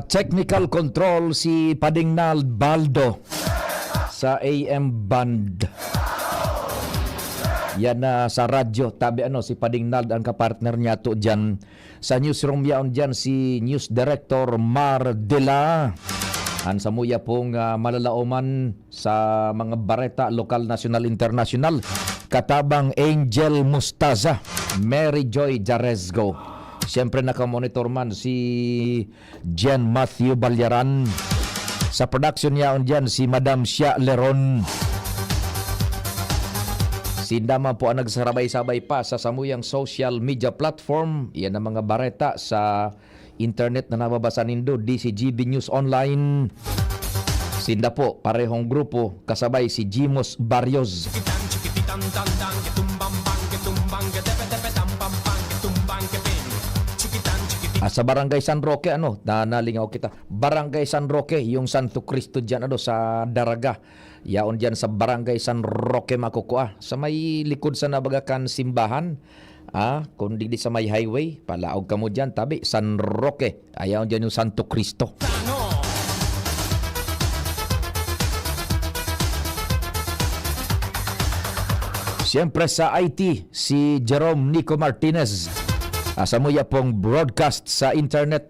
technical control si Padingnal Baldo sa AM band. Yan na sa radyo. Tabi si Padingnal ang kapartner niya to dyan. Sa newsroom yaon dyan si News Director Mar Dela. Ang samuya pong malalauman sa mga bareta, lokal, national, international. Katabang Angel Mustaza, Mary Joy Jarezgo. Siyempre nakamonitor man si Jen Matthew Balyaran. Sa production yaon dyan si Madam Shia Leron. Sindama po ang nagsarabay-sabay pa sa samuyang social media platform. Yan ang mga bareta sa internet na nababasa nindo, DCGB News Online. Sinda po, parehong grupo, kasabay si Jimos Barrios. Sa Barangay San Roque, nalingaw kita. Barangay San Roque, yung Santo Cristo dyan, sa Daraga. Yaon dyan sa Barangay San Roque, Makukuha. Sa may likod sa nabagakan simbahan, kundi di sa may highway, palaog ka mo dyan, tabi, San Roque. Ayaon dyan yung Santo Cristo. Siyempre sa IT, si Jerome Nico Martinez. Samuya pong broadcast sa internet,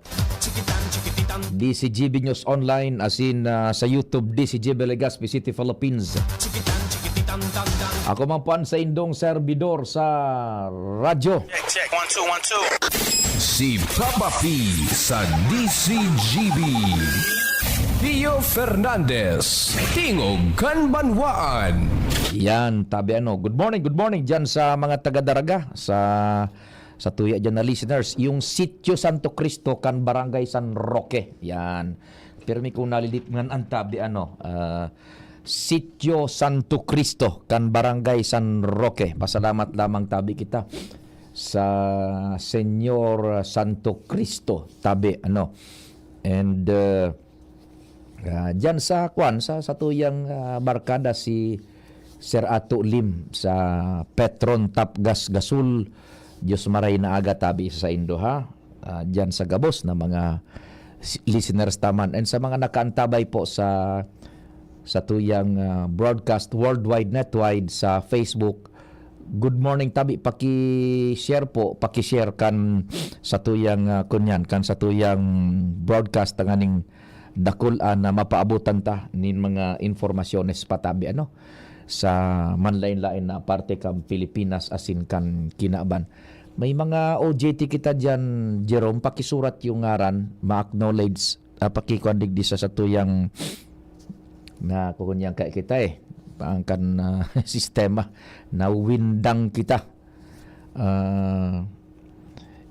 DCGB News Online, asin sa YouTube, DCGB Legazpi City, Philippines. Ako man po sa indong servidor sa radyo. Check, 1 2 1 2. Si Papa P sa DCGB. Pio Fernandez, Tingog Kanbanwaan. Yan, tabi good morning dyan sa mga taga-Daraga, sa tuya dyan na listeners, yung Sitio Santo Cristo kan Barangay San Roque. Yan. Pirmi kong nalilit ngan ang tabi Sitio Santo Cristo kan Barangay San Roque. Pasalamat lamang tabi kita sa Senyor Santo Cristo tabi And dyan sa tuyang barkada si Sir Ato Lim sa Petron Tapgas Gasul. Diyos maray na aga tabi sa Indo dyan sa Gabos na mga listeners taman. And sa mga nakaantabay po sa tuyang broadcast worldwide netwide sa Facebook, good morning tabi, paki-share kan sa tuyang kan sa tuyang broadcast tanganing dakulan na mapaabutan ta nin mga informasyones patabi sa manlain-lain na parte kam Pilipinas asin kan Kinaban. May mga OJT kita dyan, Jerome, pakisurat yung ngaran, ma-acknowledge, pakikuandig di sa tuyang na kukunyang kaya kita paangkan sistema na windang kita.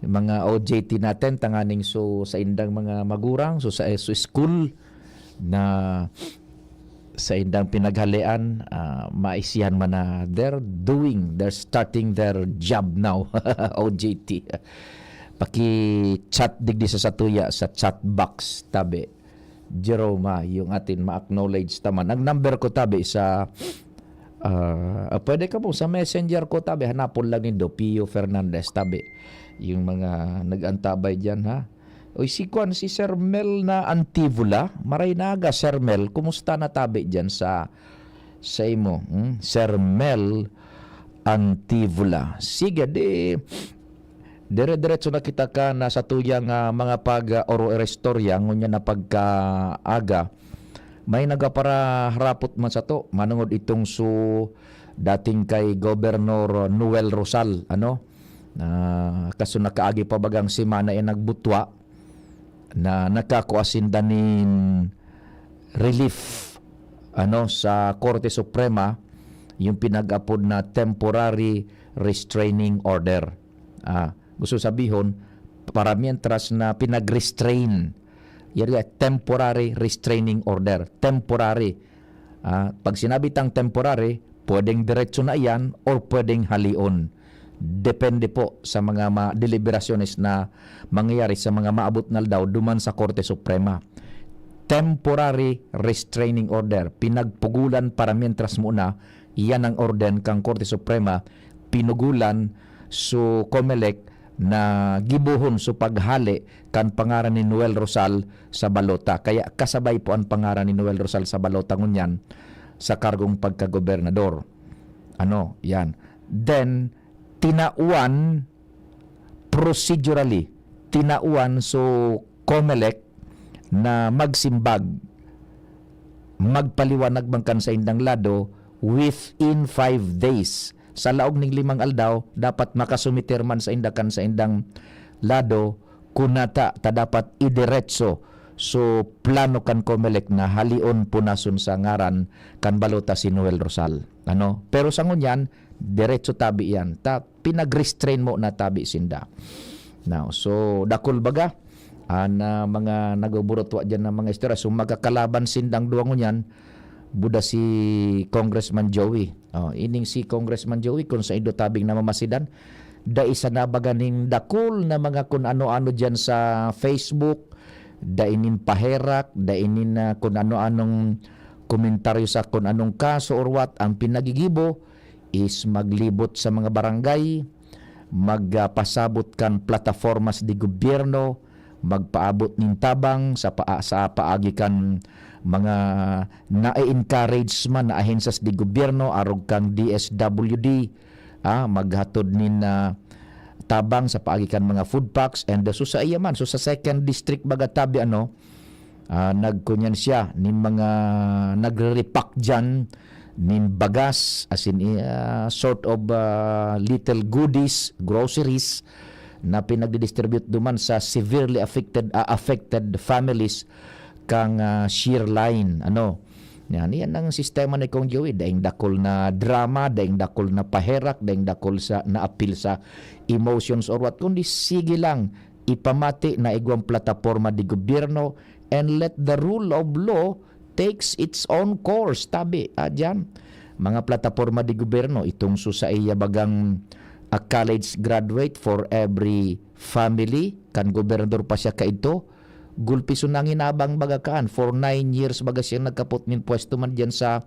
Yung mga OJT natin, tanganing sa indang mga magurang, sa school na sa indang pinaghalian, maisihan man na they're starting their job now. OJT. Paki-chat digdi sa satuya sa chat box tabi. Jerome, yung atin ma-acknowledge taman. Ang number ko tabi sa pwede ka po sa messenger ko tabi, hanapon lang nindo Pio Fernandez tabi. Yung mga nag-antabay dyan Oy, si Sir Mel na Antivula, maray naga Sir Mel, kumusta na tabi dyan sa imo? Sir Mel Antivula. Sige, dire-diretso na kita ka na sa tuyang mga oro restorya, ngunya na pagkaaga, may nagapara harapot man sa to, manungod itong dating kay Governor Noel Rosal, kaso nakaagi pa bagang si Mana nagbutwa, na nakakuasin danin relief sa Korte Suprema yung pinag-apod na temporary restraining order. Gusto sabihon, para mientras na pinag-restrain, temporary restraining order. Temporary. Pag sinabi tang temporary, pwedeng diretso na yan or pwedeng halion. Depende po sa mga deliberasyones na mangyayari sa mga maabot na daw duman sa Korte Suprema. Temporary restraining order, pinagpugulan para mientras muna, iyan ang orden kang Korte Suprema, pinugulan so COMELEC na gibuhon sa paghali kan pangaran ni Noel Rosal sa balota. Kaya kasabay po ang pangaran ni Noel Rosal sa balota ngunyan sa kargong pagkagobernador. Ano, yan. Then, tinauan procedurally, tinauan so COMELEC na magsimbag, magpaliwanag bangkan sa indang lado within 5 days. Sa laog ning 5 aldaw, dapat makasumiter man sa indakan sa indang lado, kunata ta dapat idiretso. So, plano kan COMELEC na halion punason sa ngaran kan balota si Noel Rosal. Ano? Pero sa ngunyan, diretso tabi yan. Pinag-restrain mo na tabi sinda. Now, so, dakol baga, na mga nagaburotwa dyan ng mga istorya. So, magkakalaban sindang duwangon yan, buda si Congressman Joey. Ining si Congressman Joey kung sa indo tabing na mamasidan, da isa na baganing dakol na mga kung ano-ano dyan sa Facebook, da inin paherak, da inin kung ano-anong komentaryo sa kung anong kaso or what. Ang pinagigibo is maglibot sa mga barangay, magpasabot kan plataformas di gobyerno, magpaabot nin tabang sa paagi kan mga na-encourage man na ahensas di gobyerno arog kang DSWD, maghatod nin tabang sa paagi kan mga food packs and so sa iya man. So sa second district baga tabi nagkunyan siya nin mga nagre-repack dyan nin bagas as in sort of little goodies, groceries na pinagdidistribute duman sa severely affected families kang shear line. Yan ang sistema ni Kong Joey. Daing dakol na drama, daing dakol na paherak, daing dakol sa na-appeal sa emotions or what. Kundi sige lang, ipamati na igwang plataforma di gobyerno and let the rule of law takes its own course. Tabi, dyan. Mga plataforma di gobyerno, itong susaiya bagang a college graduate for every family. Kan gobernador pa siya kaito. Gulpi sunangin abang bagakaan for 9 years baga siya nagkapot nin pwesto man diyan sa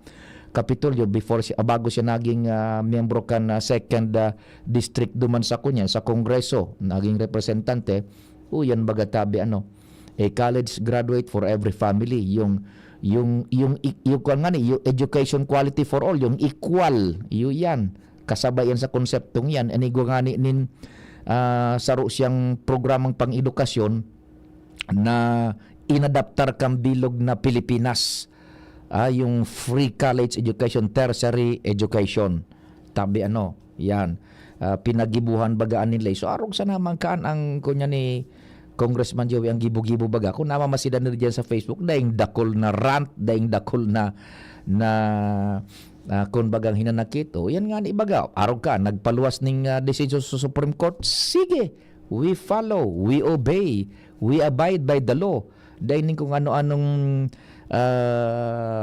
Kapitolyo before siya bago siya naging miyembro kan second district duman sa kunya sa Kongreso, naging representante. Yan baga tabi a college graduate for every family, yung education quality for all, yung equal, yan kasabay yan sa konseptong yan. Anigo nga nin saro siyang programang pang-edukasyon na inadaptar kang bilog na Pilipinas, yung free college education, tertiary education. Tabi yan. Pinagibuhan bagaan nila. So arog sa naman kaan ang kunya ni Congressman Joey ang gibo-gibo baga. Kung namamasidan nila dyan sa Facebook, daing dakol na rant, daing dakol na kung bagang hinanakit, yan nga ni baga. Arog ka, nagpaluwas ning decision sa Supreme Court. Sige, we follow, we obey, we abide by the law. Dahil kung ano-anong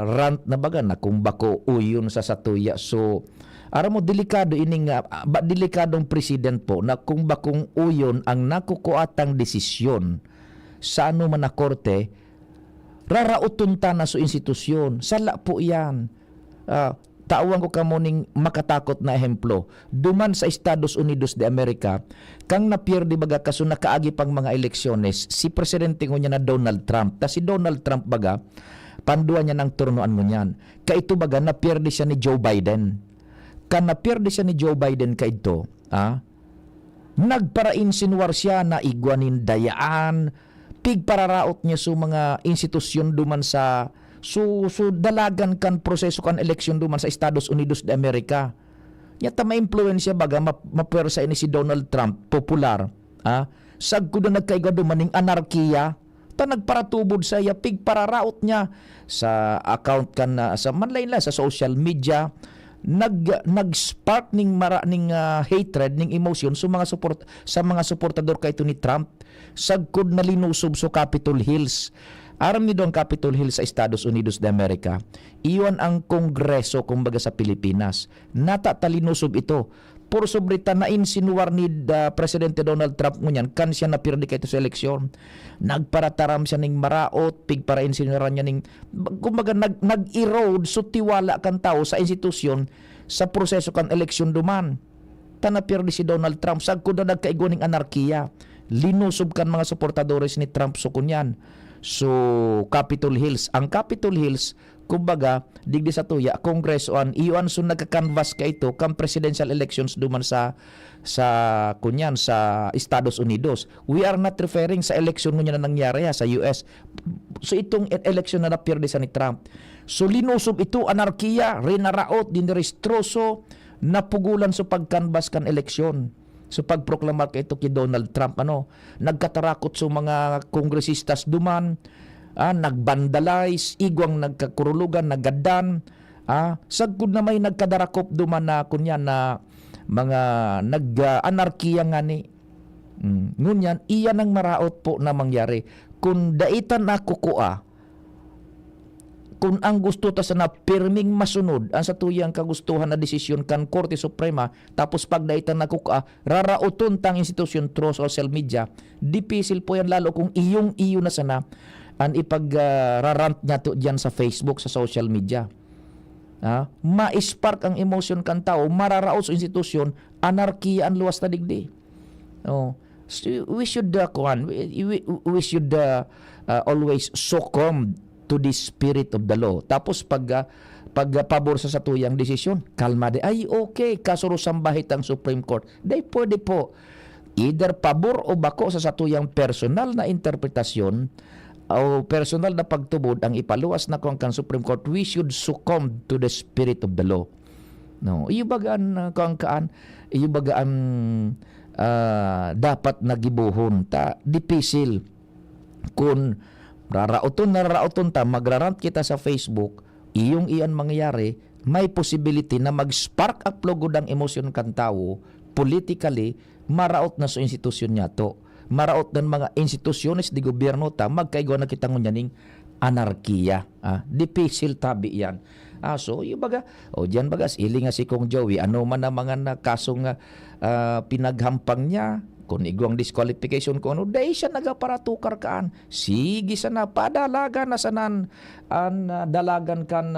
rant na baga na kung bako uyon sa satuya. So, aram mo, delikado delikadong president po na kung bakong uyon ang nakukuatang desisyon sa ano man na korte, rarauton ta na sa institusyon. Sala po yan. Tawang ko kamuning makatakot na ehemplo. Duman sa Estados Unidos de America, kang napierde baga kaso nakaagi pang mga eleksyones, si presidente niya na Donald Trump. Ta si Donald Trump baga, pandua niya ng turnoan mo niyan. Kaito baga, napierde siya ni Joe Biden. Kan napierde siya ni Joe Biden kaito, nagpara-insinuar siya na igwanin dayaan, pigpararaot niya sa mga institusyon duman sa So dalagan kan proseso kan eleksyon duman sa Estados Unidos de America. Yata ma-influensya baga mapuwersa ini si Donald Trump, popular. Sagko na nagkaiga duman ning anarkiya. Ta nagparatubod sa iya, pigpararaot niya sa account kan sa manlayla sa social media. Nag-spark ning hatred, ning emotion sa mga suportador kay ni Trump. Sagkod na linusob sa Capitol Hills. Aram niyo ang Capitol Hill sa Estados Unidos de America. Iyon ang kongreso kumbaga sa Pilipinas. Natatalinusob ito. Por sobrita na insinuar ni Presidente Donald Trump ngunyan kan siya napirdi kay ito sa eleksyon. Nagparataram siya ning maraot, pigpara insinuaran niya ning kumbaga nag-erode so tiwala kan tao sa institusyon sa proseso kan eleksyon duman. tanapirdi si Donald Trump. Sagko na nagkaiguning anarkiya. Linusob kan mga suportadores ni Trump so kunyan. So, Capitol Hills. Ang Capitol Hills, kumbaga, digdi sa tuya, kongresoan, iyon so nagka-canvas ka ito kam presidential elections duman sa kunyan, sa Estados Unidos. We are not referring sa election ngunyan na nangyari sa US. So, itong election na napirdi sa ni Trump. So, linusob ito, anarkiya, rinaraot, dinirestroso, napugulan sa pag-canvas kan eleksyon. So pagproklamar ka ito kay Donald Trump, nagkatarakot sa mga kongresistas duman, nagbandalize, igwang nagkakurulugan, nagadan, sagkod na may nagkadarakop duman na kunyan na mga nag-anarkiya nga ni. Ngunyan, iyan ang maraot po na mangyari. Kung daitan na kukua, kung ang gusto ta sana pirming masunod ang sa tuyang kagustuhan na desisyon kan Korte Suprema, tapos pag daitan na kuka rarauton tang institusyon through social media, dipisil po yan lalo kung iyo na sana ang ipag-rarant niya to dyan sa Facebook, sa social media. Ma-spark ang emotion kan tao, mararaot sa institusyon, anarkiya ang luwas na digdi. So we should always succumb to the spirit of the law. Tapos pag pabor sa tuyang desisyon, kalma de, ay okay, kasurusang bahit ang Supreme Court. Day pwede po. Either pabor o bako sa tuyang personal na interpretasyon o personal na pagtubod ang ipaluwas na kung kan Supreme Court, we should succumb to the spirit of the law. No, iyo bagaan dapat nagibuhon ta dipisil kung rarauton ta, magrarant kita sa Facebook, iyong iyan mangyayari, may possibility na mag-spark upload ang emosyon kan tao, politically, maraot na sa institusyon niya to. Maraot ng mga institusyones di gobyerno ta, magkaigo na kita ngunyaning anarkiya. Dipisil tabi yan. So, yung baga, diyan bagas, ili nga si Kong Joey, ano man ang mga kasong pinaghampang niya, kung igwang disqualification ko, dahil siya nagaparatukar kaan. Sige sana, padalagan na sanan ang dalagan kan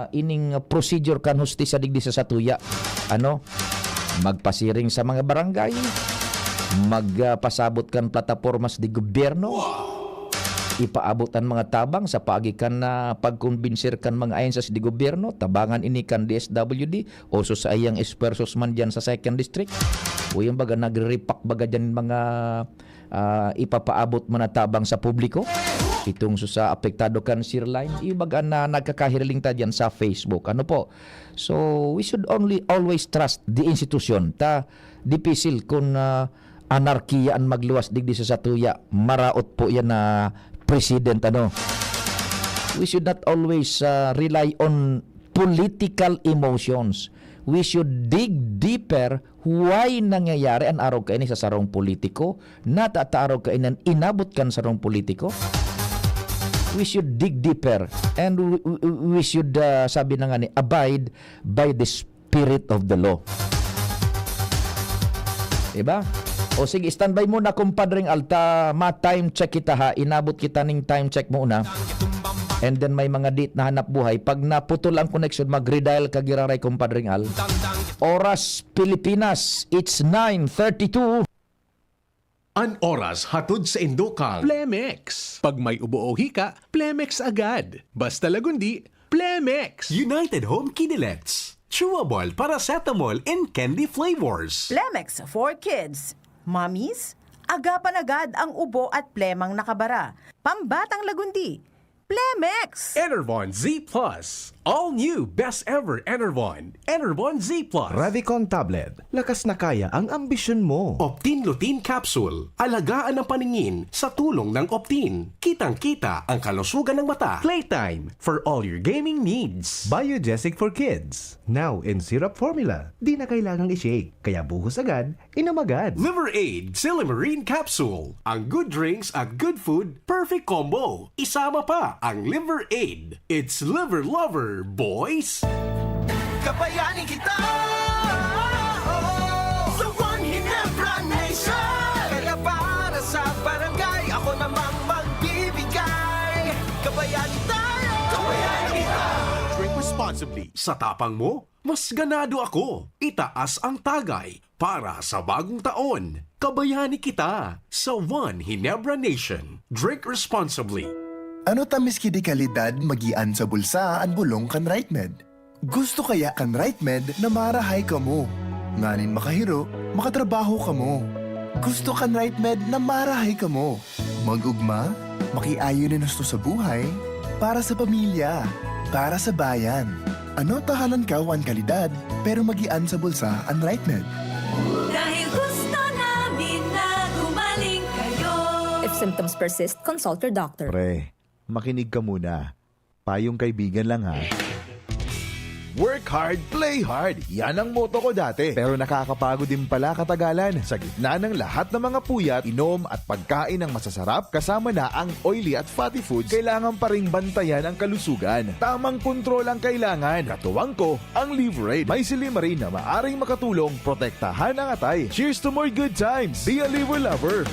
ining procedure kan hustisya digdi sa satuya. Magpasiring sa mga barangay, magpasabot kan platapormas di gobyerno, ipaabot ang mga tabang sa paagikan na pagkonbinsir kan mga ahensya di gobyerno, tabangan ini kan DSWD o sa iyang espersos man dyan sa 2nd District. O yung baga nagre-repack baga dyan mga ipapaabot mo na tabang sa publiko. Itong sa apektado kan sirline, yung baga na nagkakahiriling ta dyan sa Facebook. So, we should always trust the institution. Dipisil kung anarkiya ang magluwas digdi sa satuya, maraot po yan na president. We should not always rely on political emotions. We should dig deeper why nangyayari ang araw kainin sa sarong politiko, natataaraw kainan inabot kan sarong politiko. We should dig deeper and we should sabi na nga ni, abide by the spirit of the law. Diba? O sige, standby muna kumpadring Alta, ma-time check kita ha, inabot kita ning time check muna. And then may mga date na hanap buhay. Pag naputol ang connection, mag-redial ka giraray kumpadring Al. Oras Pilipinas, it's 9:32. An oras hatod sa Indokang. Plemex. Pag may ubo o hika, Plemex agad. Basta lagundi, Plemex. United Home Kinilets. Chewable paracetamol in candy flavors. Plemex for kids. Mommies, agapan agad ang ubo at plemang nakabara. Pambatang lagundi. Plemex! Enervon Z+. All new, best ever Enervon. Enervon Z+. Revicon Tablet. Lakas na kaya ang ambisyon mo. Optin Lutein Capsule. Alagaan ang paningin sa tulong ng Optin. Kitang-kita ang kalusugan ng mata. Playtime for all your gaming needs. Biogesic for kids. Now in syrup formula. Di na kailangang i-shake. Kaya buhos agad, inom agad. Liver Aid Silimarine Capsule. Ang good drinks at good food, perfect combo. Isama pa ang Liver Aid. It's liver lover, boys! Kabayanin kita sa One Ginebra Nation. Kaya para sa barangay, ako namang magbibigay. Kabayanin tayo! Kabayanin kita! Drink responsibly. Sa tapang mo, Mas ganado ako. Itaas ang tagay para sa bagong taon. Kabayani kita sa One Ginebra Nation. Drink responsibly. Ano tamis kidi kalidad magian sa bulsa ang bulong kan RightMed? Gusto kaya kan RightMed na marahay ka mo? Nganin makahiro, makatrabaho ka mo. Gusto kan RightMed na marahay ka mo. Magugma, makiayo ni nusto sa buhay, para sa pamilya, para sa bayan. Ano tahanan ka wan kalidad, pero magian sa bulsa ang RightMed? Dahil gusto namin na gumaling kayo. If symptoms persist, consult your doctor. Pre, makinig ka muna. Payong kaibigan lang ha. Work hard, play hard. Yan ang motto ko dati. Pero nakakapagod din pala katagalan. Sa gitna ng lahat ng mga puyat, inom at pagkain ng masasarap, kasama na ang oily at fatty foods, kailangan pa ring bantayan ang kalusugan. Tamang kontrol ang kailangan. Katuwang ko, ang Liverade. May silimarin na maaring makatulong protektahan ang atay. Cheers to more good times. Be a liver lover.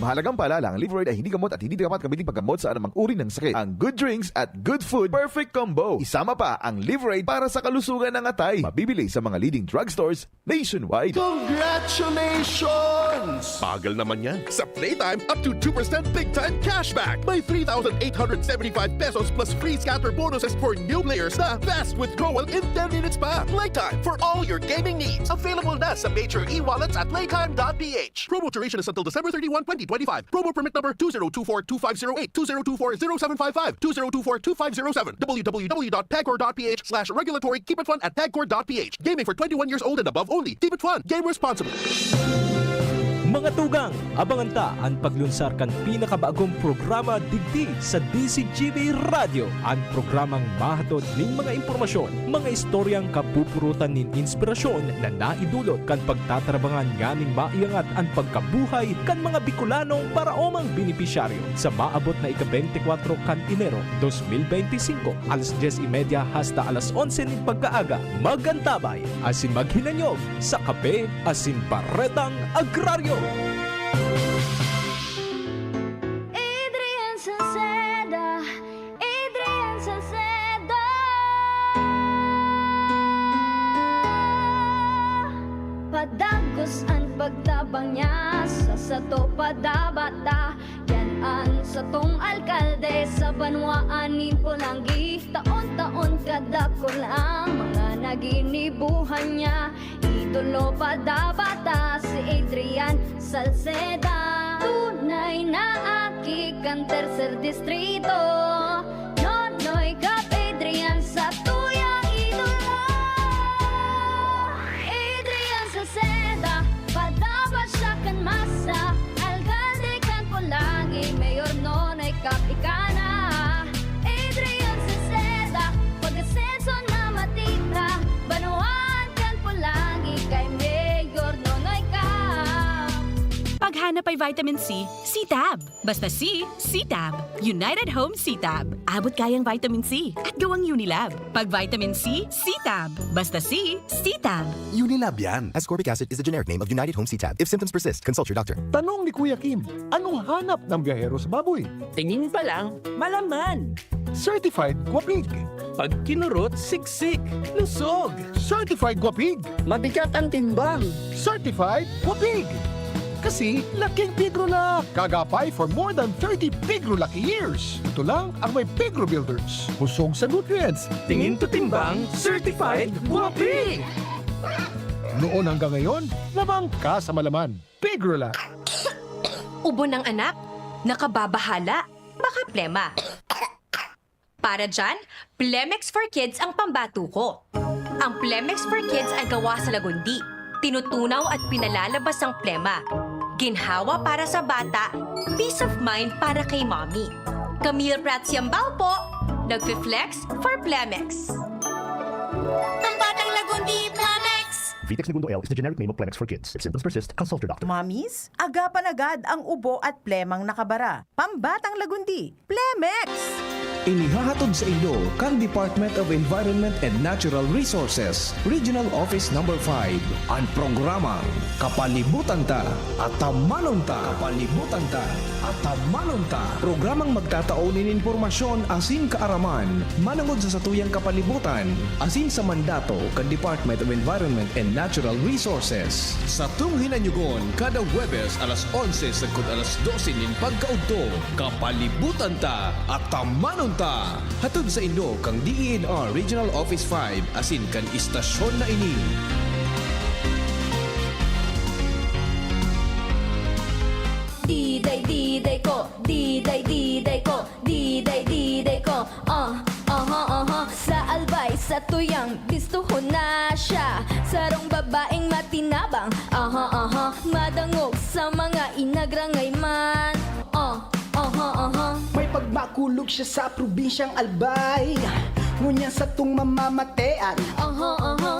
Mahalagang paalala, ang Liverade ay hindi gamot at hindi dapat gamitin paggamot sa anumang uri ng sakit. Ang good drinks at good food, perfect combo. Isama pa ang Liverade para sa kalusugan ng atay. Mabibili sa mga leading drugstores nationwide. Congratulations! Bagal naman yan. Sa Playtime, up to 2% big time cashback. May 3,875 pesos plus free scatter bonuses for new players na fast withdrawal in 10 minutes pa. Playtime for all your gaming needs. Available na sa major e-wallets at playtime.ph. Promo duration is until December 31, 2025. Promo permit number 2024-2508, 2024-0755, 2024-2507, www.tagcore.ph/regulatory. Keep it fun at tagcore.ph. Gaming for 21 years old and above only. Keep it fun. Game responsibly. Mga tugang, abangan ta ang paglunsar kan pinakabagong programa digdi sa DCGB Radio. Ang programang mahatod ning mga impormasyon, mga istoryang kapupurutan nin inspirasyon na naidulot kan pagtatrabangan nganing maiangat ang pagkabuhay kan mga Bicolanong paraomang benepisyaryo sa maabot na ika-24 kan Enero 2025 alas 10:30 hasta alas 11 ning pagkaaga. Magantabay asin maghinanyog sa Kape asin Baretang Agraryo. Adrian Salceda, Adrian Salceda. Padagos ang pagtabang niya sa sato padabata. Yan ang satong alkalde sa banwaan po langgi. Taon-taon kadako lang mga naginibuhan niya. Idolo padabata si Adrian Salceda. Tunay na aki kan tercer distrito. Nonoy kap Adrian sa tuyang idolo. Adrian Salceda, padabat siya kan masa. Alcalde kan Pulangi, Mayor Nonoy kap ikana. Adrian Salceda, pag-asenso na matita. Banuan kan Pulangi, kay Mayor Nonoy kap. Paghanap ay vitamin C, C-Tab. Basta C, C-Tab. United Home C-Tab. Abot kayang vitamin C at gawang Unilab. Pag vitamin C, C-Tab. Basta C, C-Tab. Unilab yan. Ascorbic acid is the generic name of United Home C-Tab. If symptoms persist, consult your doctor. Tanong ni Kuya Kim, anong hanap ng biyahero sa baboy? Tingin pa lang, malaman. Certified Guapig. Pag kinurot, siksik, lusog. Certified Guapig. Mabigat ang timbang. Certified Guapig. Kasi laking Pigrula. Kagapay for more than 30 Pigrulaki years. Ito lang ang may Pigro Builders. Busog sa nutrients. Tingin to timbang, certified guwapi. Noon hanggang ngayon, lamang ka sa malaman. Pigrula. Ubo ng anak, nakababahala, baka plema. Para dyan, Plemex for Kids ang pambato ko. Ang Plemex for Kids ay gawa sa lagundi. Tinutunaw at pinalalabas ang plema. Ginhawa para sa bata, peace of mind para kay mommy. Camille Prats Yambao po, nagfi-flex for Plemex. Ang batang lagundi, Plemex! Vitex Segundo L is the generic name of Plemex for kids. If symptoms persist, consult your doctor. Mamis, agapan agad ang ubo at plemang nakabara. Pambatang lagundi, Plemex! Inihahatod sa Indo kang Department of Environment and Natural Resources, Regional Office No. 5, ang programang Kapalibutan Ta at Tamanon Ta. Kapalibutan Ta at Tamanon Ta. Programang magtataunin informasyon asin kaaraman, manangod sa satuyang kapalibutan, asin sa mandato kan Department of Environment and Natural Resources. Sa tunghinanyugon, kada Huwebes alas 11 sagkod alas 12 nin pagkaudto, Kapalibutan Ta at Tamanon Ta. Hatod sa Indo kang DENR Regional Office 5 asin kan istasyon na ini. Diday ko, diday ko, diday ko, sa albay, sa tuyang, bistuhon na siya. Sarong babaeng matinabang, madangog sa mga inagrangay man. May pagmakulog siya sa probinsyang Albay, ngunya sa tung mamamatean.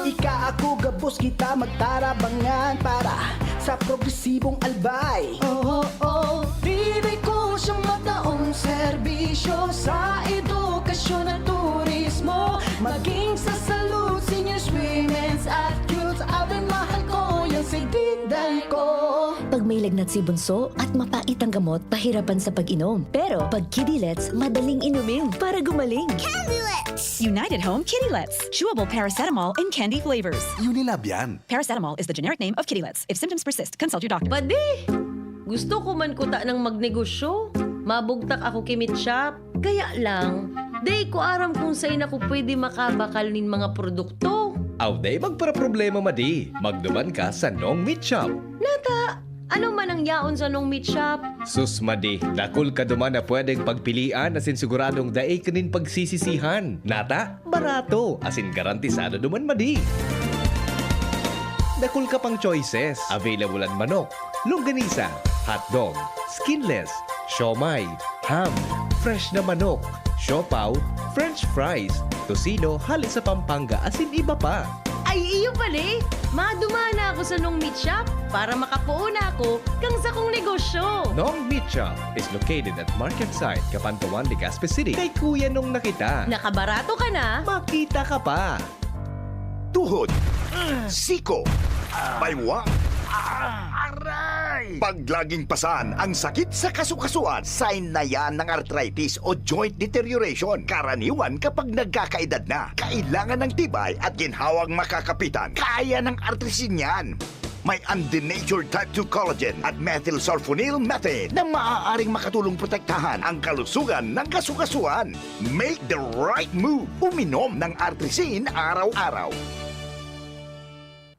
Ika ako gabos kita magtarabangan para sa progresibong Albay. Diday ko siyang mataong serbisyo sa edukasyon at turismo, maging sa salud, seniors, women's at youths. Abay mahal ko yung si Diday ko. Pag may lagnat si Bunso at mapait ang gamot, pahirapan sa pag-inom. Pero pag Kidilets, madaling inumin para gumaling. Kidilets! United Home Kidilets. Chewable paracetamol in candy flavors. Unilab yan. Paracetamol is the generic name of Kidilets. If symptoms persist, consult your doctor. Pwede! Gusto ko man kuta ng magnegosyo. Mabugtak ako kimit shop. Kaya lang, day ko aram kung saan ako pwede makabakal nin mga produkto. Aw day magpara-problema madi. Magduman ka sa Nong Meat Shop. Nata, ano man ang yaon sa Nong Meat Shop? Sus madi, dakol ka duman na pwedeng pagpilian asin siguradong daay kanin pagsisisihan. Nata, barato asin garantisado duman madi. Dakol ka pang choices. Available ang manok, longganisa, hotdog, skinless, siomay, ham, fresh na manok, siopaw, french fries, tosino, halit sa Pampanga asin iba pa. Ay, iyo pala. Madumana ako sa Nong Meat Shop para makapuuna ako kang sa kong negosyo. Nong Meat Shop is located at Market Site, Capantawan, Legazpi City. Kay Kuya Nong nakita. Nakabarato ka na. Makita ka pa. Tuhod, siko, baywa, aray! Pag laging pasan ang sakit sa kasukasuan, sign na yan ng arthritis o joint deterioration. Karaniwan kapag nagkakaedad na, kailangan ng tibay at ginhawang makakapitan. Kaya ng artrisin yan. May undenatured type 2 collagen at methylsulfonyl methane na maaaring makatulong protektahan ang kalusugan ng kasukasuan. Make the right move. Uminom ng artrisin araw-araw.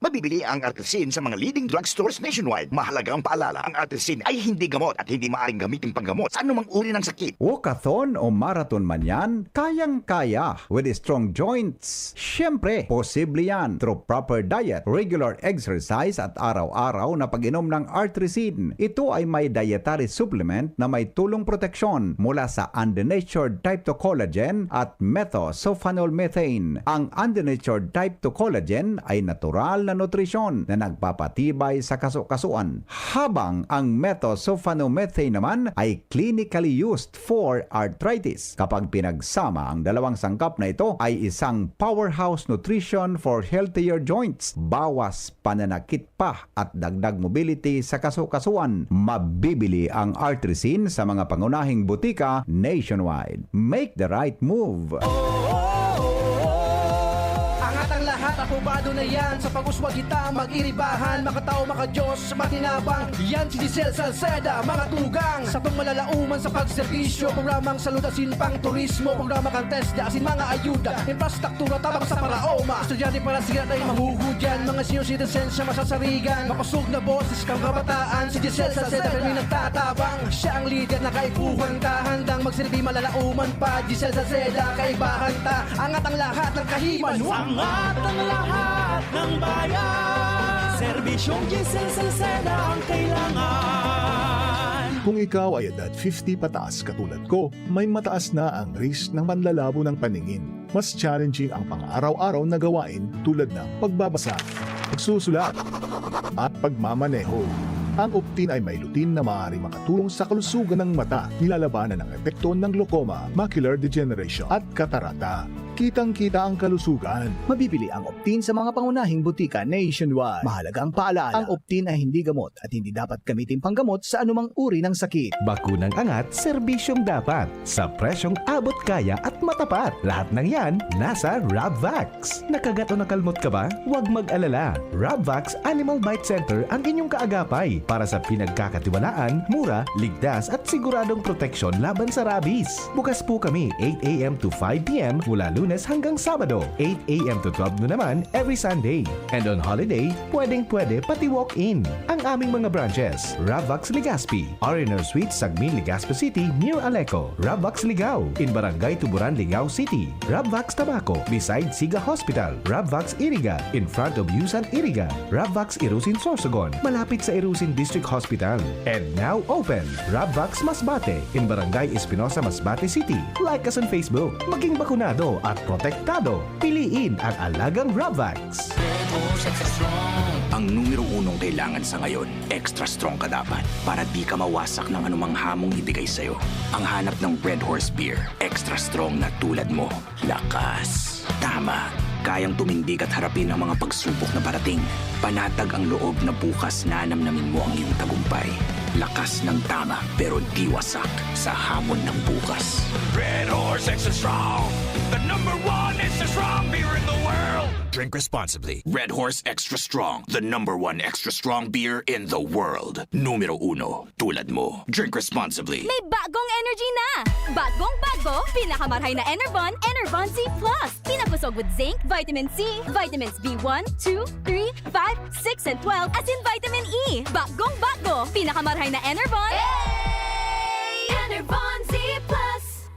Mabibili ang artrisin sa mga leading drugstores nationwide. Mahalagang paalala, ang artrisin ay hindi gamot at hindi maaaring gamiting panggamot sa anumang uri ng sakit. Walkathon o marathon man yan, kayang-kaya with strong joints. Siyempre, posible yan through proper diet, regular exercise at araw-araw na pag-inom ng artrisin. Ito ay may dietary supplement na may tulong proteksyon mula sa undenatured type 2 collagen at methylsulfonylmethane. Ang undenatured type 2 collagen ay natural na nutrisyon na nagpapatibay sa kasukasuan, habang ang methylsulfonylmethane naman ay clinically used for arthritis. Kapag pinagsama ang dalawang sangkap na ito ay isang powerhouse nutrition for healthier joints, bawas pananakit pa at dagdag mobility sa kasukasuan. Mabibili ang artrisin sa mga pangunahing butika nationwide. Make the right move. Apobado na yan sa pag-uswag kita, mag-iribahan, makatao, makadiyos, matinabang. Yan si Giselle Salceda, mga tugang sa tong malalauman sa pagserbisyo. Programang salud asin pang turismo, programa kantesda asin mga ayuda, infrastruktura tabang sa paraoma. Estudyante para siya tayo mahuhudyan, mga senior citizens siya masasarigan. Mapasog na boses kang kabataan, si Giselle Salceda kami nagtatabang. Siya ang leader na kaipuhan ta, handang magsilbi malalauman pa. Giselle Salceda, kaibahan ta, angat ang lahat ng kahiman. Angat ang lahat ng bayan, serbisyong Giselle Salceda ang kailangan. Kung ikaw ay edad 50 pataas katulad ko, may mataas na ang risk ng panlalabo ng paningin. Mas challenging ang pang-araw-araw na gawain tulad ng pagbabasa, pagsusulat, at pagmamaneho. Ang Optin ay may lutin na maaaring makatulong sa kalusugan ng mata, nilalabanan ng epekto ng glaucoma, macular degeneration at katarata. Kitang-kita ang kalusugan. Mabibili ang Optin sa mga pangunahing butika nationwide. Mahalagang paalala, ang Optin ay hindi gamot at hindi dapat gamitin panggamot sa anumang uri ng sakit. Bakunang angat, serbisyong dapat. Sa presyong abot kaya at matapat. Lahat ng yan, nasa Rabvax. Nakagat o nakalmot ka ba? Huwag mag-alala. Rabvax Animal Bite Center ang inyong kaagapay para sa pinagkakatiwalaan, mura, ligtas at siguradong proteksyon laban sa rabies. Bukas po kami 8 a.m. to 5 p.m. mula Lunes hanggang Sabado, 8 a.m. to 12 noon naman every Sunday. And on holiday, pwedeng-pwede pati walk-in. Ang aming mga branches, Rabvax Legazpi, R&R Suites, Sagmin, Legazpi City, near Aleco, Rabvax Ligao, in Barangay Tuburan, Ligao City, Rabvax Tabaco, beside Siga Hospital, Rabvax Iriga, in front of Yusan Iriga, Rabvax Irusin Sorsogon, malapit sa Irusin District Hospital. And now open, Rabvax Masbate, in Barangay Espinosa, Masbate City. Like us on Facebook, maging bakunado at protektado. Piliin ang alagang Rabvax. Ang numero unong kailangan sa ngayon, extra strong ka dapat para di ka mawasak ng anumang hamong ibigay sa'yo. Ang hanap ng Red Horse Beer, extra strong na tulad mo. Lakas. Tama. Kayang tumindig at harapin ang mga pagsubok na parating. Panatag ang loob na bukas na namnamin mo ang iyong tagumpay. Lakas ng tama pero di wasak sa hamon ng bukas. Red Horse Extra Strong, the #1 extra strong beer in the world. Drink responsibly. Red Horse Extra Strong, the #1 extra strong beer in the world. Numero 1, tulad mo. Drink responsibly. May bagong energy na! Bagong-bago, pinakamarhay na Enervon, Enervon C+. Pinapusog with zinc, vitamin C, vitamins B1, 2, 3, 5, 6, and 12, as in vitamin E. Bagong-bago, pinakamarhay na Enervon. Enervon Z+.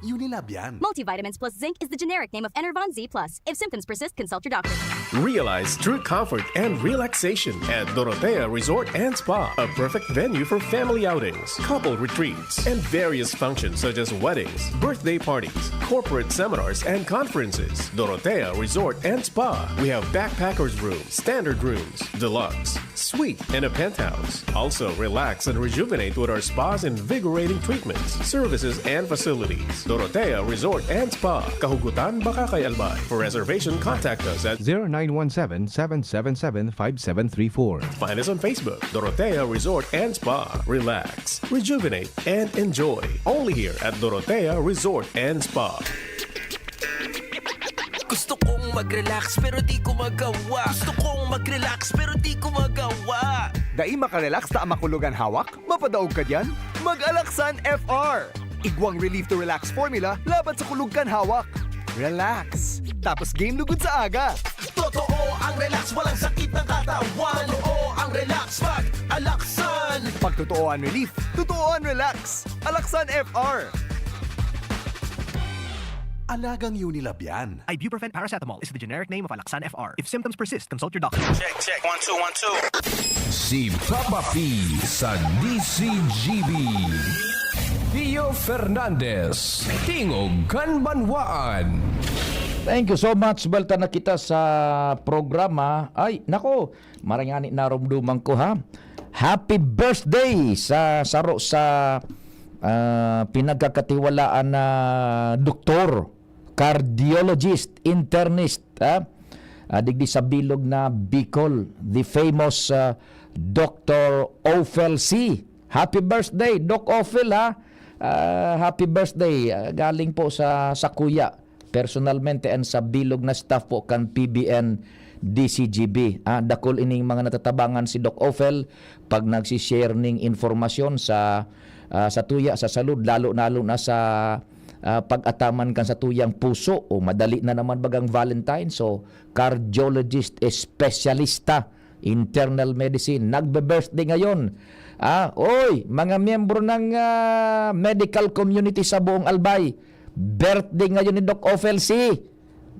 Unilab yan. Multivitamins plus zinc is the generic name of Enervon Z+. If symptoms persist, consult your doctor. Realize true comfort and relaxation at Dorotea Resort and Spa, a perfect venue for family outings, couple retreats, and various functions such as weddings, birthday parties, corporate seminars, and conferences. Dorotea Resort and Spa. We have backpackers rooms, standard rooms, deluxe, suite, and a penthouse. Also, relax and rejuvenate with our spa's invigorating treatments, services, and facilities. Dorotea Resort and Spa, Kahugutan, Bakakay, Albay. For reservation, contact us at 0917-777-5734. Find us on Facebook, Dorotea Resort and Spa. Relax, rejuvenate, and enjoy. Only here at Dorotea Resort and Spa. Gusto kong mag-relax pero di ko magawa. Gusto kong mag-relax pero di ko magawa. Dai makarelax ta ang makulugan hawak? Mapadaog ka diyan? Mag-Alaksan FR! Igwang relief to relax formula laban sa kulugan hawak. Relax. Tapos game lugod sa aga. Totoo ang relax, walang sakit ng katawan. Totoo ang relax, mag-Alaksan. Pag totoo ang relief, totoo ang relax. Alaksan FR! Alagang Unilab yan. Ibuprofen paracetamol is the generic name of Alaksan FR. If symptoms persist, consult your doctor. Check. 1, 2, 1, 2. Si Papa P sa DCGB. Pio Fernandez, Tingog Kanbanwaan. Thank you so much. Balta na kita sa programa. Ay, nako, marangani narumduman ko ha. Happy birthday sa saro sa pinagkakatiwalaan na doktor, cardiologist, internist, digdi sa bilog na Bicol, the famous Dr. Ophel C. Happy birthday, Doc Ophel ha. Happy birthday. Galing po sa kuya personalmente and sa bilog na staff po kan PBN DCGB. Dakol ining mga natatabangan si Doc Ophel pag nagsishare ning informasyon sa tuya sa salud, lalo na sa pag-ataman kan sa tuyang puso o madali na naman bagang Valentine. So cardiologist, espesyalista internal medicine, nagbe-birthday ngayon. Oy, mga miyembro ng medical community sa buong Albay, birthday ngayon ni Doc Ophel C.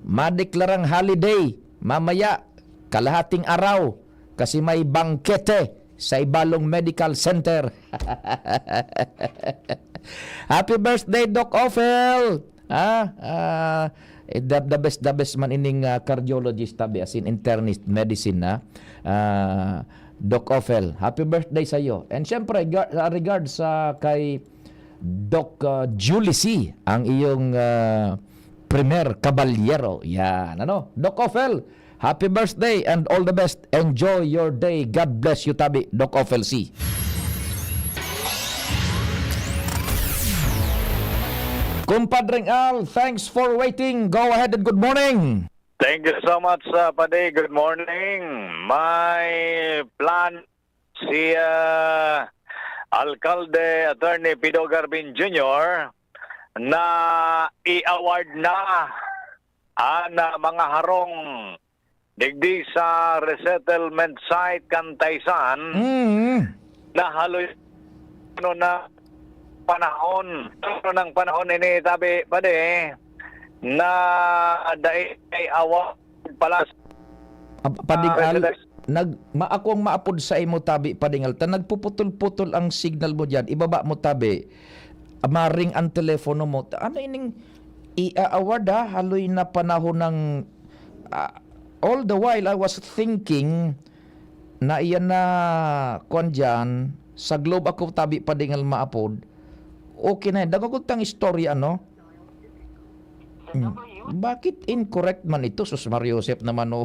Madeklarang holiday mamaya kalahating araw kasi may bangkete sa Ibalong Medical Center. Happy birthday, Doc Ophel! The best man ining cardiologist tabi as in internist medicine na Doc Ophel. Happy birthday sa iyo. And syempre, regards sa kay Doc Julie C., ang iyong primer kabalyero. Yan, ano? Doc Ophel, happy birthday and all the best. Enjoy your day. God bless you, Tabi. Doc Ophel C. Kumpadring Al, thanks for waiting. Go ahead and good morning. Thank you so much, Pade. Good morning. My plan si Alcalde Attorney Pido Garbin Jr. na i-award na ang mga harong digdi sa resettlement site Kantaysan na haloy na panahon ng panahon ini tabi Pade na dahil ay awa pala Padingal, akong maapod sa imo Tabi Padingal, nagpuputol-putol ang signal mo diyan. Ibaba mo Tabi. Maring ang telepono mo. Ano ining i-award haloy na panahon ng all the while I was thinking na iyan na kuan diyan sa Globe ako Tabi Padingal maapod. Okay na, dagagutang istorya no. Bakit incorrect man ito? Sus Mario Joseph naman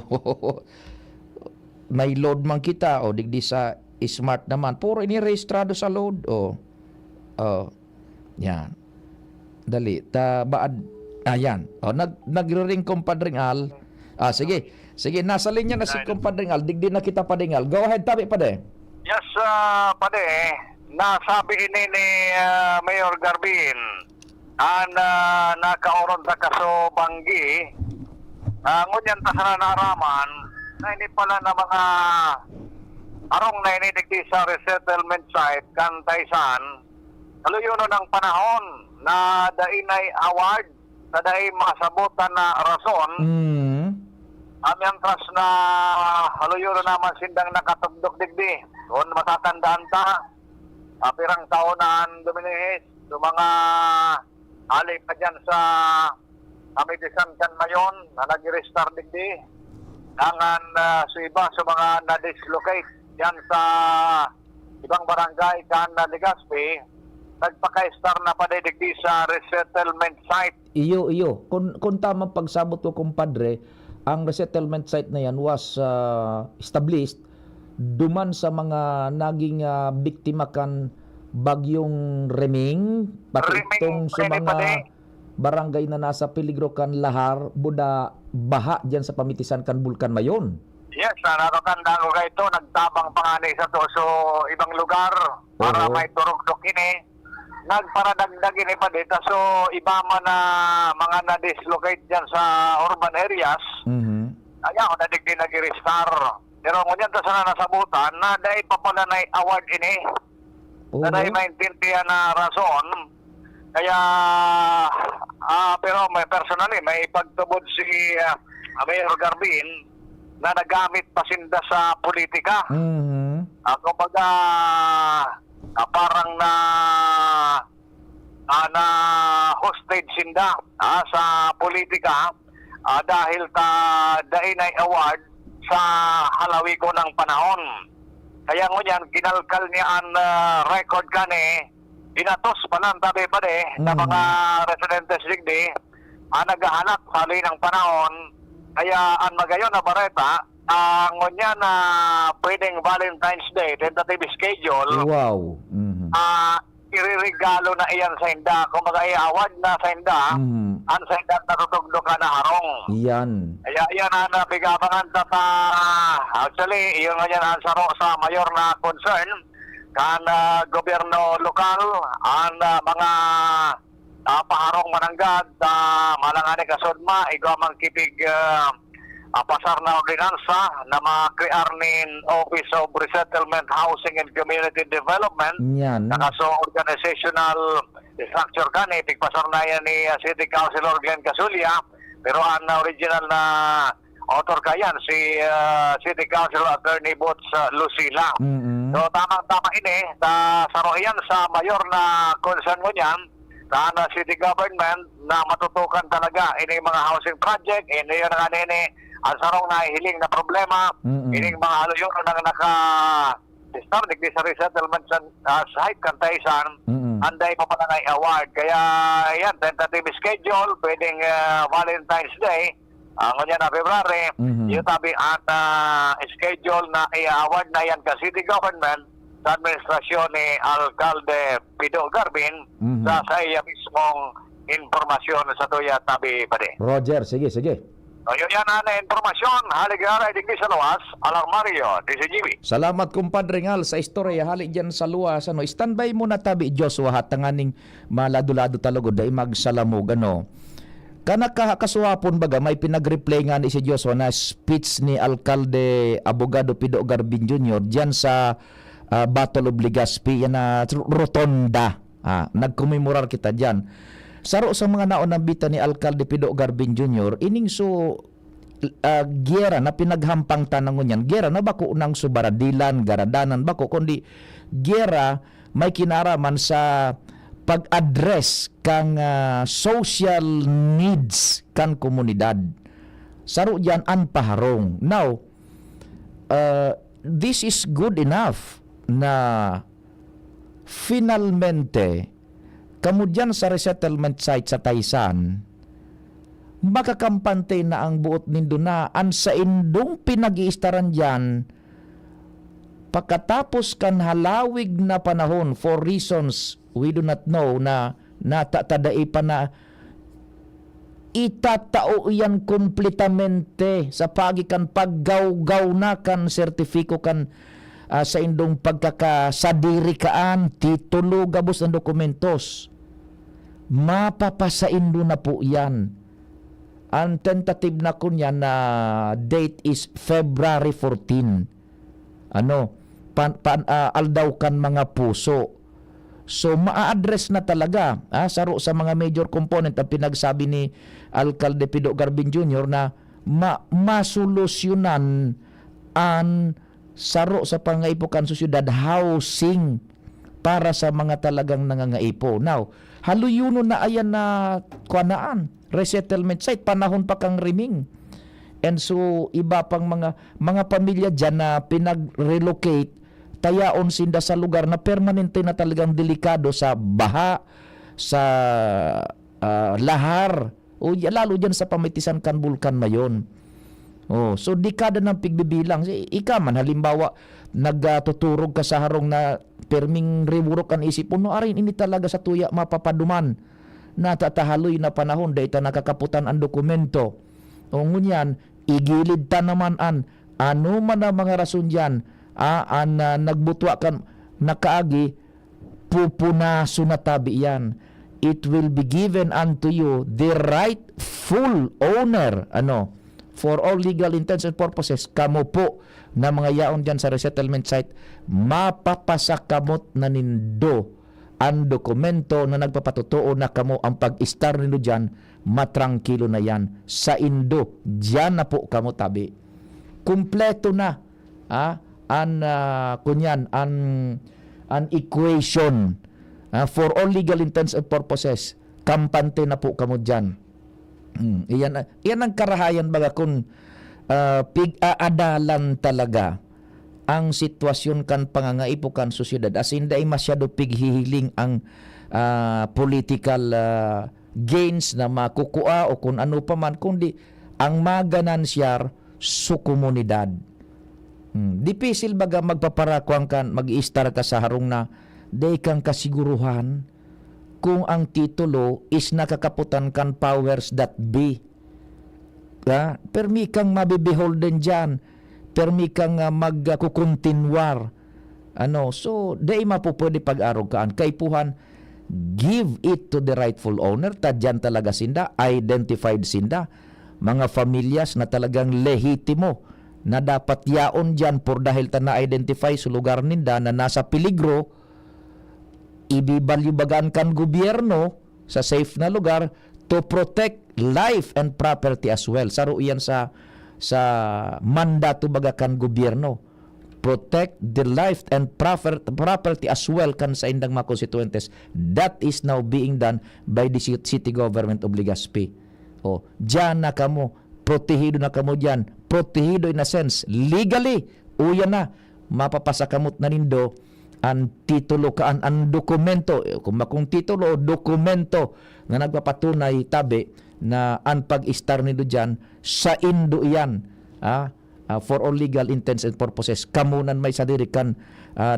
may load man kita digdi sa smart naman. Puro inirehistrado sa load yan. Dali. Ayan. Nagre-ring kumpadring Al. Sige. Sige, nasa linya na si kumpadring Al. Digdi na kita Padingal. Go ahead, Tabi Pade. Yes, Pade. Nasabi ini ni Mayor Garbin nakaoron sa kaso Banggi ngunyan ta sa naraman na ini pala na mga arong na inidigdi sa resettlement site Kantaysan haluyon ng panahon na dainay award na daay masabutan na rason amyantras na haluyon naman sindang nakatugdok digdi kung matatandaan ta pirang taonan Dominihis yung mga alay pa dyan sa Amidisan kan mayon na nag-restart digdi hangan sa iba sa mga na-dislocate dyan sa ibang barangay kan na Legazpi nagpaka-star na pa digdi sa resettlement site. Iyo. Kung tamang pagsabot ko kumpadre, ang resettlement site na yan was established duman sa mga naging biktima kan bagyong Reming, pati itong sa mga barangay na nasa peligro kan Lahar, buda baha dyan sa pamitisan kan Bulkan Mayon. Yes, narakanda ko kayo ito, nagtabang panganay sa to so ibang lugar para may turugdok ini. Nagparadagdag ini pa dito so iba man na mga na-dislocate dyan sa urban areas. Ayaw, nadigdi nag-restart. Pero ngunyan to sana nasabutan na dahil pa pala na award ini. Na dahil maintindihan na rason. Kaya, pero may personally, may pagtubod si Mayor Garbin na nagamit pa sinda sa politika. Kumbaga, parang na hostage sinda sa politika dahil dahil ay award sa halawigo ng panahon. Kaya ngunyan, kinalkal niya ang record kani, inatos pa lang tabi pa na mga residentes digdi, naghahanap haloy ng panahon. Kaya ang magayon na bareta, ngunyan na pwedeng Valentine's Day, tentative schedule. Wow. Iririgalo na iyan sa inda. Kung mag-iawad na sa inda, ang sa inda natutugdo ka na harong. Yan. Kaya yan ang nabigabangan sa actually, yun nga yan ang saro sa mayor na concern kan gobyerno lokal, ang mga paharong mananggad, malangani kasudma, igaw mang kipig pasar na ordinansa na makrear nin Office of Resettlement, Housing and Community Development. Yan. Nakaso organizational structure ka ni pigpasar na yan ni City Councilor Glenn Casulia. Pero ang original na author ka yan, si City Councilor Attorney Boots Lucila. So tamang-tama ini, saro yan sa mayor na concern mo niyan, sa city government na matutukan talaga ini mga housing project, ini yun nga nini ang sarong nahihiling na problema, ining mga aluyon nang naka-system, digdi sa resettlement site, Kantaysan, anday pa pala na award. Kaya yan, tentative schedule, pwedeng Valentine's Day, ngunyan na February, yung tabi at schedule na i-award na yan ka city government sa administrasyon ni Alcalde Pido Garbin sa iya mismong informasyon sa tuya tabi pa de. Roger, sige. So, yun yan na informasyon. Haligara, digdi sa luwas. Alang Mario, DCGB. Salamat kumpadre ngal sa istorya hali dyan sa luwas. Standby mo na tabi Joshua hatanganing malado-lado talago dahil magsalamog. Kasuhapon baga may pinag-replay nga ni si Joshua na speech ni Alcalde Abogado Pido Garbin Jr. dyan sa Battle of Legazpi, yan na rotonda. Nagkumemorar kita dyan. Saro sa mga naunang bita ni Alcalde Pido Garbin Jr., ining gera na pinaghampang tanangon yan. Gera na bako unang subaradilan, garadanan bako, kundi gera may kinaraman sa pag-address kang social needs kan komunidad. Saro dyan ang paharong. Now, this is good enough na finalmente kamu dyan sa resettlement site sa Taysan, makakampante na ang buot nindo na ang sa indong pinag-iistaran dyan, pagkatapos kan halawig na panahon for reasons we do not know na natatadai pa na itatao yan kompletamente sa pagikan paggaw-gaw na kan sertifiko kan sa indong pagkakasadirikaan, titulo, gabos ng dokumentos. Mapapasaindo na po yan. Ang tentative na kunya na date is February 14. Aldaw kan mga puso. So, maa-address na talaga saro sa mga major component ang pinagsabi ni Alcalde Pido Garbin Jr. na masolusyonan ang saro sa pangaipo kan syudad housing para sa mga talagang nangangaipo. Now, haluyuno na ayan na kuanaan, resettlement site, panahon pa kang riming. And so, iba pang mga pamilya dyan na pinag-relocate, tayaon sinda sa lugar na permanente na talagang delikado sa baha, sa lahar, o lalo dyan sa pamitisan kan bulkan na yon. So dekada ng pigbibilang. Ika man halimbawa nagtuturog ka sa harong na perming riburok ang isip mo, arin ini talaga sa tuya mapapaduman na tatahaloy na panahon dahil nakakaputan ang dokumento. O ngunyan, igilid ta naman ano man ang mga rason dyan nagbutwa kan nakaagi pupunaso na tabi yan. It will be given unto you the rightful owner for all legal intents and purposes, kamo po na mga yaon dyan sa resettlement site, mapapasakamot na nindo ang dokumento na nagpapatutuo na kamo ang pag-istar nindo dyan, matrangkilo na yan. Sa Indo, dyan na po kamo tabi. Kumpleto na an equation for all legal intents and purposes. Kampante na po kamo dyan. Iyan ang karahayan baga kung pig-aadalan talaga ang sitwasyon kan pangangaipo kan sosyedad as hindi masyado pighihiling ang political gains na makukua o kung ano pa man, kundi ang maganansiyar sa komunidad. Dipisil baga magpaparakwang kan, mag-i-star ka sa harong na day kang kasiguruhan kung ang titulo is nakakaputan kan powers that be. Permi kang mabibeholden dyan. Permi kang magkukontinwar. So, day mapupwede pag-arog kaan. Kaipuhan, give it to the rightful owner. Tadyan talaga sinda, identified sinda. Mga familyas na talagang lehitimo na dapat yaon dyan por dahil ta na-identify sa lugar ninda na nasa peligro, ibibalyubagaan kan gobyerno sa safe na lugar to protect life and property as well. Saro iyan sa mandato baga kan gobyerno. Protect the life and property as well kan sa indang mga constituentes. That is now being done by the city government of Legazpi. Diyan na kamo protehido na kamo dyan. Protehido in a sense, legally, uya na, mapapasakamot na nindo ang titulo kaan ang dokumento, kung titulo o dokumento nga nagpapatunay tabi na ang pag-istar nindo dyan sa indo iyan, for all legal intents and purposes, kamunan may sadirikan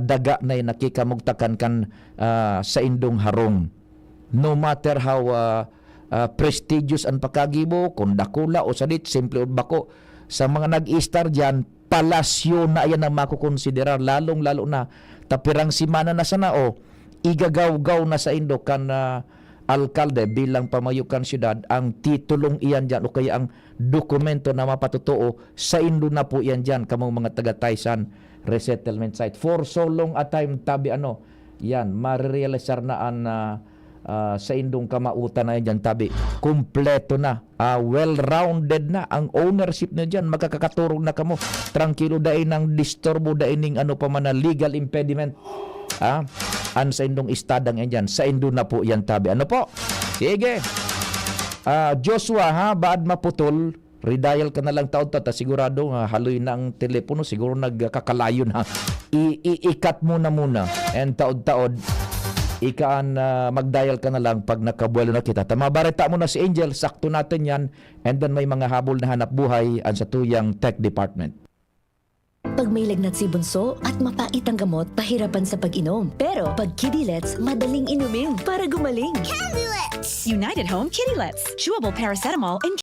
daga na nakikamugtakan kan sa indong harong. No matter how prestigious ang pagkagibo, kung dakula o salit, simple o bako, sa mga nag-istar dyan, palasyo na yan ang makukonsiderar, lalong-lalo na tapirang simana na sana o igagaw-gaw na sa indo kan alkalde bilang pamayukan syudad ang titulong iyan dyan o kaya ang dokumento na mapatutuo sa indo na po iyan dyan kamong mga taga-Taysan resettlement site. For so long a time, tabi yan, marirealisar na ang sa indong kamautan na yan tabi, kumpleto na, well-rounded na ang ownership na dyan, magkakaturog na kamo, tranquilo dahil ng disturbo dahil ning pa man na legal impediment an sa indong istadang yan dyan, sa indo na po yan tabi. Ano po? Sige. Joshua, baad maputol, redial ka na lang taon ta sigurado haloy na ang telepono, siguro nagkakalayo na. Ikat muna and taod-taod ikaan mag-dial ka na lang pag nakabuelo na kita. Mabarita mo na si Angel, sakto natin yan, and then may mga habol na hanap buhay ang sa tuyang tech department. Pag may lagnat si Bunso at mapait ang gamot, pahirapan sa pag-inom. Pero pag Kidilets, madaling inumin para gumaling. United Home Kitty Lips. Chewable paracetamol and